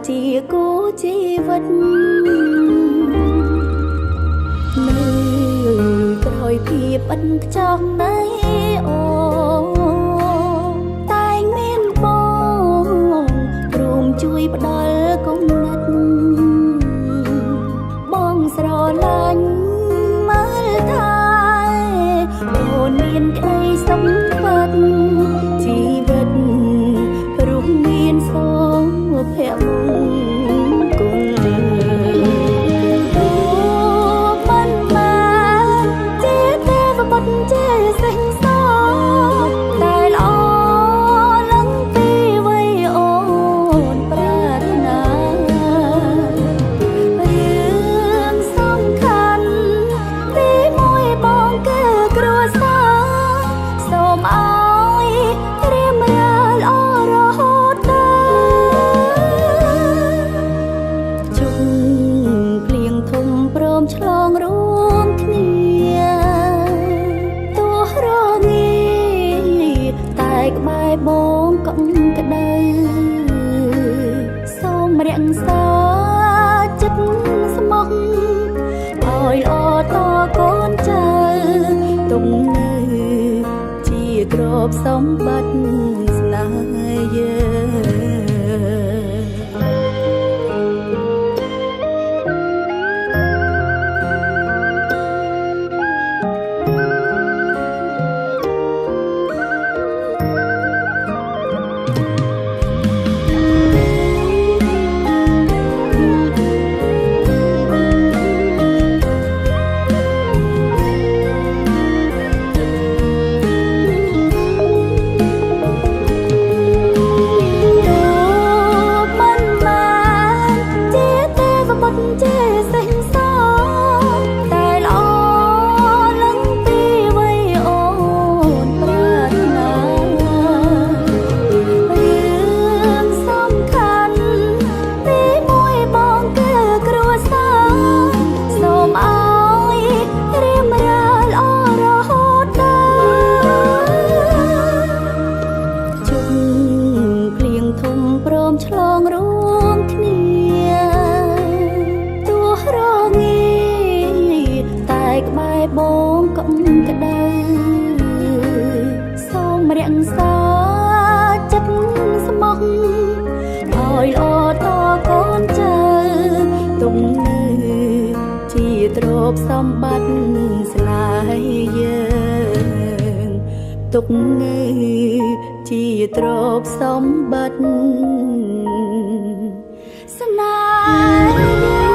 ជាគូជីវិតនៅក្រោយភាពឥតខ្ចោះនៃអូតែងមានបងរួមជួយផ្ដល់គំនិតបងស្រឡាញ់មើលថាអូនមានក្តីសុខពិតជីវិតរស់មានសុភមង្គលមិនបានជាទេវបុត្រជាសិង្ហសតែល្អឡើងពីវ័យអូនប្រាថ្នារឿងសំខាន់ទីមួយបងគឺគ្រួសារសូមឲ្យរៀបរាល់ល្អរហូតឆ្លងរួមគ្នាទោះរងាតែក្បែរបងកុំក្ដៅសូមរក្សាចិត្តស្មោះឲ្យល្អតកូនចៅទុំនៅជាទ្រព្យសម្បត្តិស្នេហ៍យើងឆ្លងរួមគ្នាទោះរងាតែក្បែរបងកុំក្ដៅសូមរក្សាចិត្តស្មោះឲ្យល្អតកូនចៅទុំនៅជាទ្រព្យសម្បត្តិស្នេហ៍យើងទុកនៅជាទ្រព្យសម្បត្តិស្នេហ៍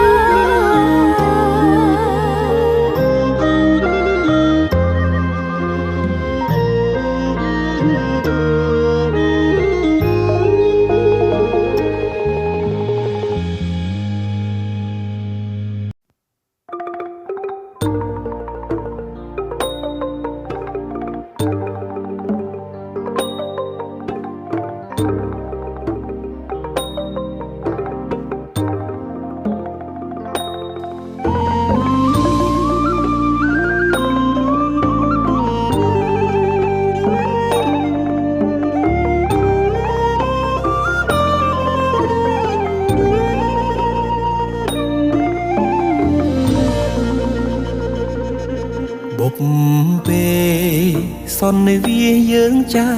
សន្វាយើងចា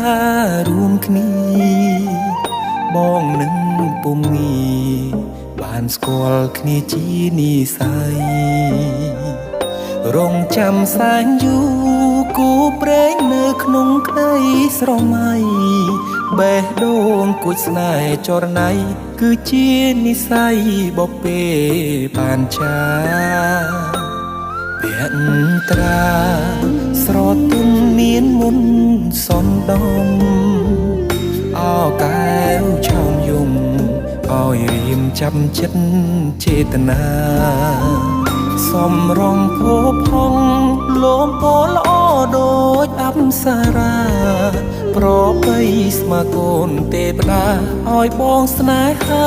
រួមគ្នាបងនឹងពុំងាបានស្គាល់គ្នាជានិស័យរងចាំសែនយូរគូព្រេងនៅក្នុងក្តីស្រមៃ បេះដូងគួចស្នេហ៍ចរណៃគឺជានិស័យបពេបានចាភក្ត្រាស្រទន់មានមុនសំដំអោកែវឆោមយំឲ្យរៀមចាំចិត្តចេតនាសំរងភោផងលោមពោល្អដូចអប្សរាប្របីស្មាកូនទេវតាឲ្យបងស្នេហា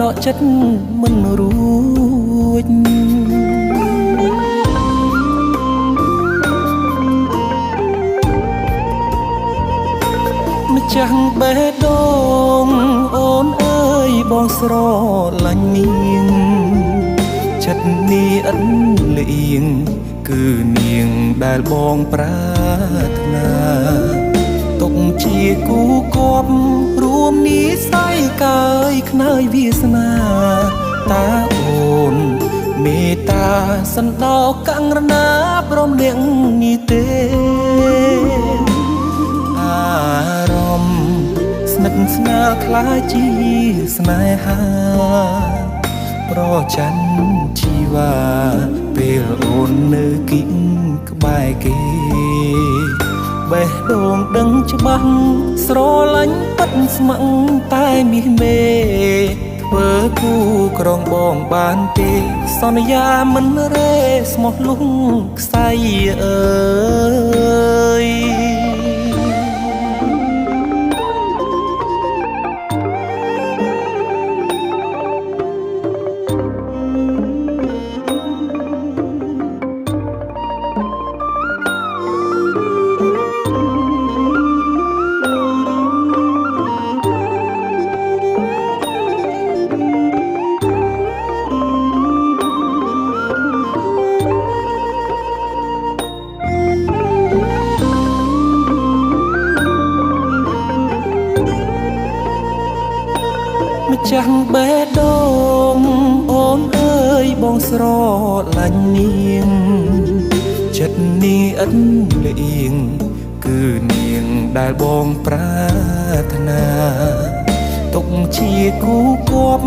ដកចិត្តមិនរួចម្ចាស់បេះដូងអូនអើយបងស្រឡាញ់នាងចិត្តនេះឥតលៀងគឺនាងដែលបងប្រាថ្នាទុកជាគូគប់រួមនិស័យកាយខ្នើយវាសនាតាអូនមេត្តាសន្តោកង្រណាព្រមនាងនេះទេអារម្មណ៍ស្និទ្ធស្នាលខ្លាចជាស្នេហាប្រច័ណ្ឌជីវ៉ាពេលអូននៅគិតក្បែរគេបេះដូងដឹងច្បាស់ស្រឡាញ់ពិតស្ម័គ្រតែមាសមេធ្វើគូក្រងបងបានទេសន្យាមិនរេស្មោះលុះខ្សែអើយម្ចាស់បេះដូងអូនអើយបងស្រឡាញ់នាងចិត្តនេះឥតលៀងគឺនាងដែលបងប្រាថ្នាទុកជាគូគប់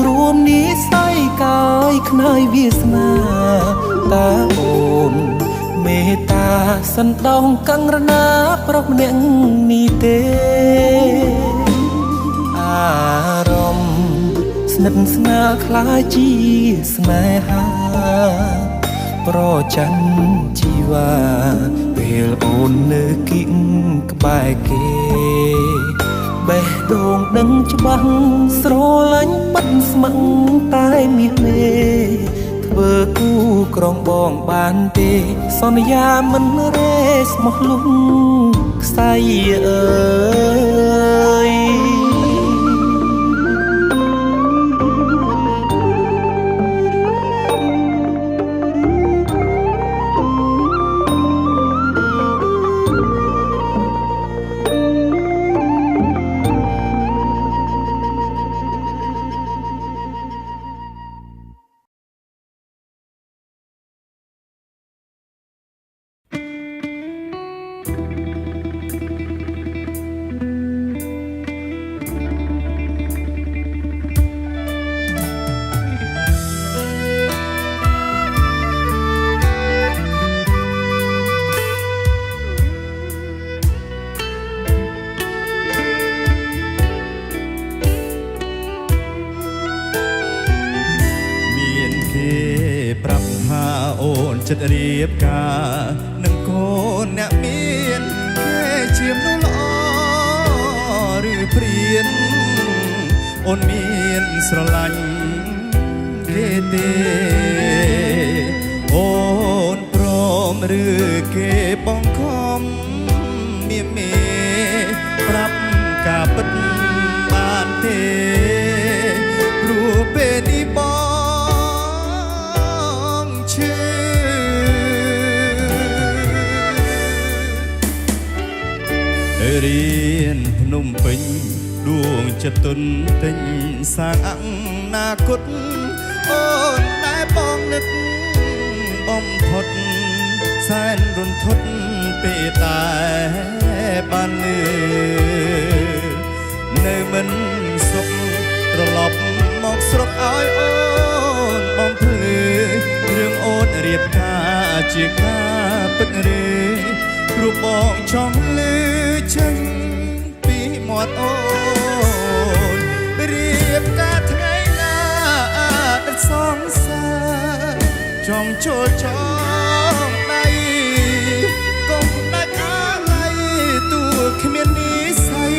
រួមនិស័យកាយខ្នើយវាសនាតាអូនមេត្តាសន្តោសកង្រណាប្រុសម្នាក់នេះទេអារម្មណ៍ស្និទ្ធស្នាលខ្លាចជាស្នេហាប្រច័ណ្ឌជីវ៉ាពេលអូននៅគិតក្បែរគេបេះដូងដឹងច្បាស់ស្រឡាញ់ពិតស្ម័គ្រតែមាសមេធ្វើគូក្រងបងបានទេសន្យាមិនរេស្មោះលុះខ្សែអើយចិត្តរៀបការនឹងកូនអ្នកមានគេជាមនុស្សល្អឬព្រានអូនមានស្រឡាញ់គេទេអូនព្រមឬគេបងខំមានមេប្រាប់ការពិតបានទេព្រោះពេលនេះបងឈឺរៀនភ្នំពេញដួងចិត្តទុនទិញសាងអនាគតអូនតែបងនឹកបំផុតសែនរន្ធត់ពេលតែបានលឺ នៅមិនសុខត្រឡប់មកស្រុកឲ្យអូនបំភ្លឺរឿងអូនរៀបការជាការពិតឬព្រោះបងចង់លើចេញពីមាត់អូនរៀបការថ្ងៃណាដល់សងសាចង់ចូលចង់ដៃកុំដាច់អាឡ័យទួគ្មាននិស័យ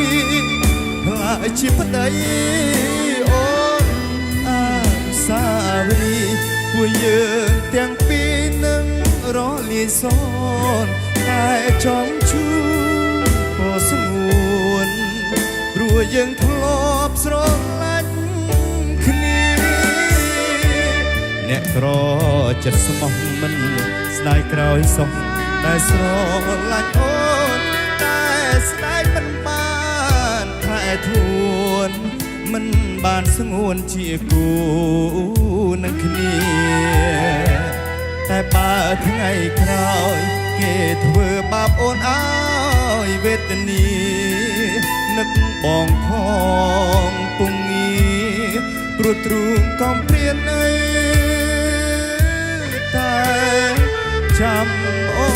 ខ្លាចជាប្តីអូនអាសាវរីពួកយើងទាំងពីរនឹងរលាយសូន្យតែចង់ជួបក៏ស្ងួនព្រោះយើងធ្លាប់ស្រឡាញ់គ្នាអ្នកក្រចិត្តស្មោះមិនស្ដាយក្រោយសុខតែស្រឡាញ់អូនតែស្ដាយមិនបានថែធួនមិនបានស្ងួនជាគូនឹងគ្នាតែបើថ្ងៃក្រោយគេធ្វើបាបអូនឲ្យវេទនានឹកបងផងពុំងារព្រោះទ្រូងកំព្រានអីតែចាំអូ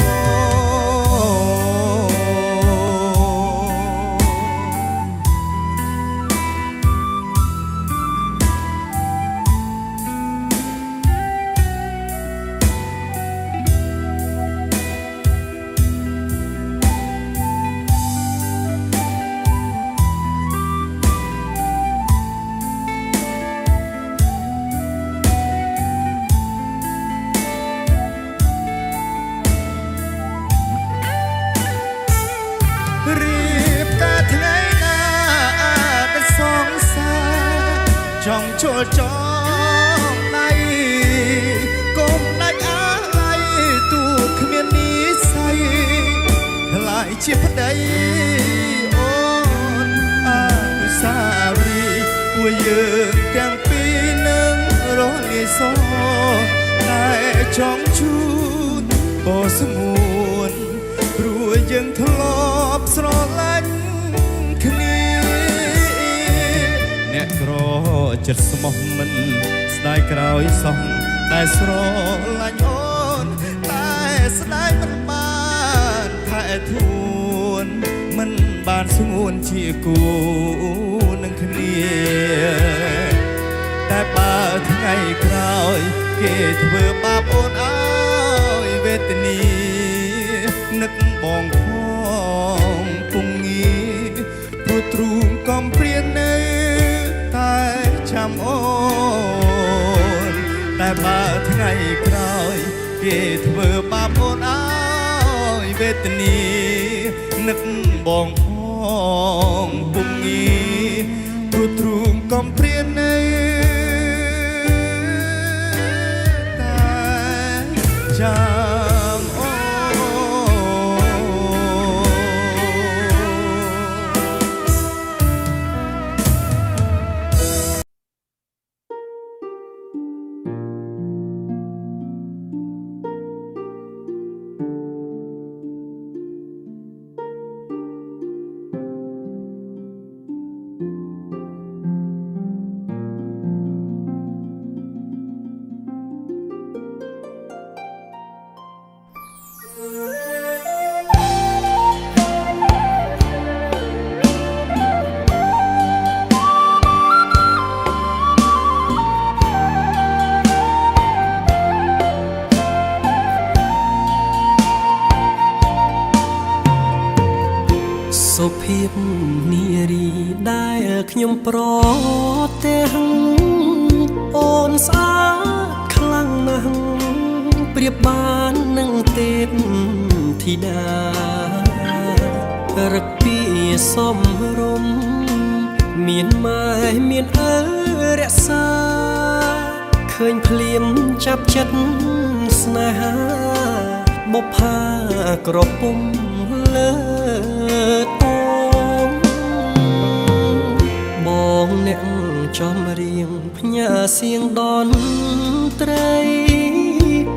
ចង់ចូលចង់ដៃកុំដាច់អាឡ័យទូគ្មាននិស័យខ្លាចជាប្តីអូនអានុសាវរីយ៍ពួកយើងទាំងពីរនឹងរលាយសូន្យតែចង់ជួបក៏ស្ងួនព្រោះយើងធ្លាប់ស្រឡាញ់គ្នាអ្នកក្រចិត្តស្មោះមិនស្ដាយក្រោយសោះតែស្រឡាញ់អូនតែស្ដាយមិនបានថែធួនមិនបានស្ងួនជាគូនឹងគ្នាតែបើថ្ងៃក្រោយគេធ្វើបាបអូនឲ្យវេទនានឹកបងផងពុំងារព្រោះទ្រូងកំព្រាននៅតែចាំអូនតែបើថ្ងៃក្រោយគេធ្វើបាបអូនឲ្យវេទនានឹកបងផងពុំងារព្រោះទ្រូងកំព្រាននៅតែចាំអូន សុភាពនារីដែលខ្ញុំប្រទះអូនស្អាតខ្លាំងណាស់ប្រៀបបាននឹងទេពធីតារឹកពីសំរុំមានម៉ែមានឪរក្សាឃើញភ្លាមចាប់ចិត្តស្នេហាបុប្ផាក្រពុំលើតងបងអ្នកចំរៀងផ្ញើសៀងដនត្រី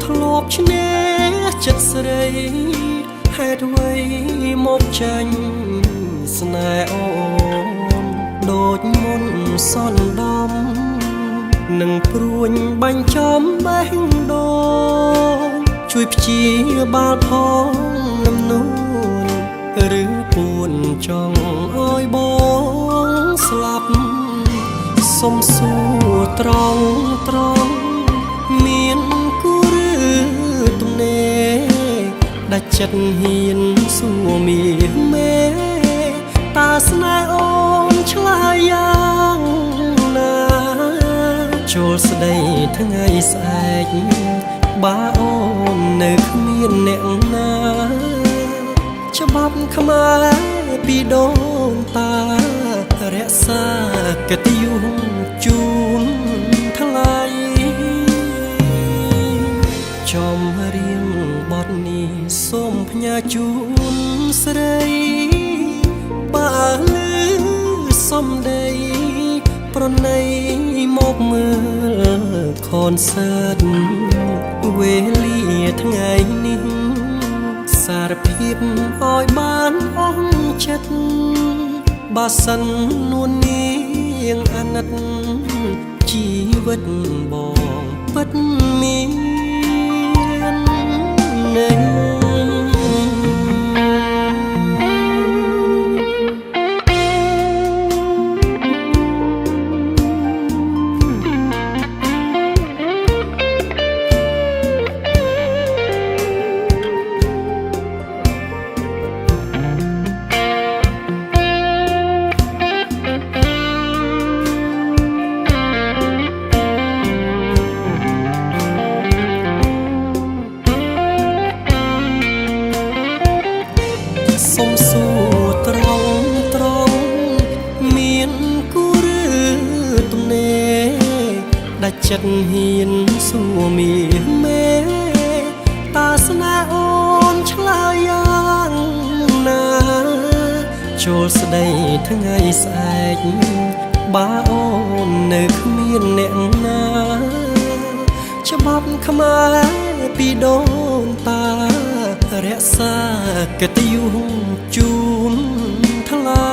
ធ្លាប់ឈ្នះចិត្តស្រីហេតុអ្វីមកចាញ់ស្នេហ៍អូន ដូចមុនសនដំនឹងព្រួញបាញ់ចំបេះដូងជួយព្យាបាលផងលំនួនឬពួនចង់អើយបងស្លាប់សុំសួរត្រង់មានគូឬទំនេរដាច់ចិត្តហ៊ានសួរមាមេតើស្នេហ៍អូនឆ្លើយយ៉ាងណាចូលស្ដីថ្ងៃស្អែកបើអូននៅគ្មានអ្នកណាច្បាប់ខ្មែរពីដូនតារក្សាកិត្តិយសជូនថ្លៃចំរៀងបទនេះសូមផ្ញើជូនស្រីបើលឺសំដីប្រណីមកមើលខនសើតវេលាថ្ងៃនេះសារភាពឲ្យបានអស់ចិត្តបើសិននួននាងអាណិតជីវិតបងពិតមានន័យសុំសួរត្រង់មានគូឬទំនេរដាច់ចិត្តហ៊ានសួរមាមេតើស្នេហ៍អូនឆ្លើយយ៉ាងណាចូលស្ដីថ្ងៃស្អែកបើអូននៅគ្មានអ្នកណាច្បាប់ខ្មែរពីដូនតារក្សាកិត្តិយសជូនថ្លៃ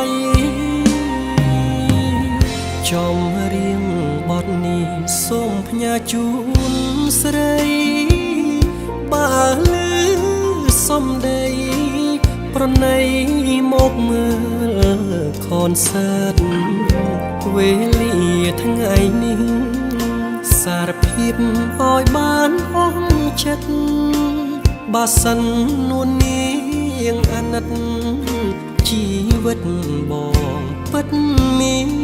ចំរៀងបទនេះសូមផ្ញើជូនស្រីបើលឺសំដីប្រណីមកមើលខនសើតវេលាថ្ងៃនេះសារភាពឲ្យបានអស់ចិត្តបើសិននួននាងអាណិតជីវិតបងពិតមាន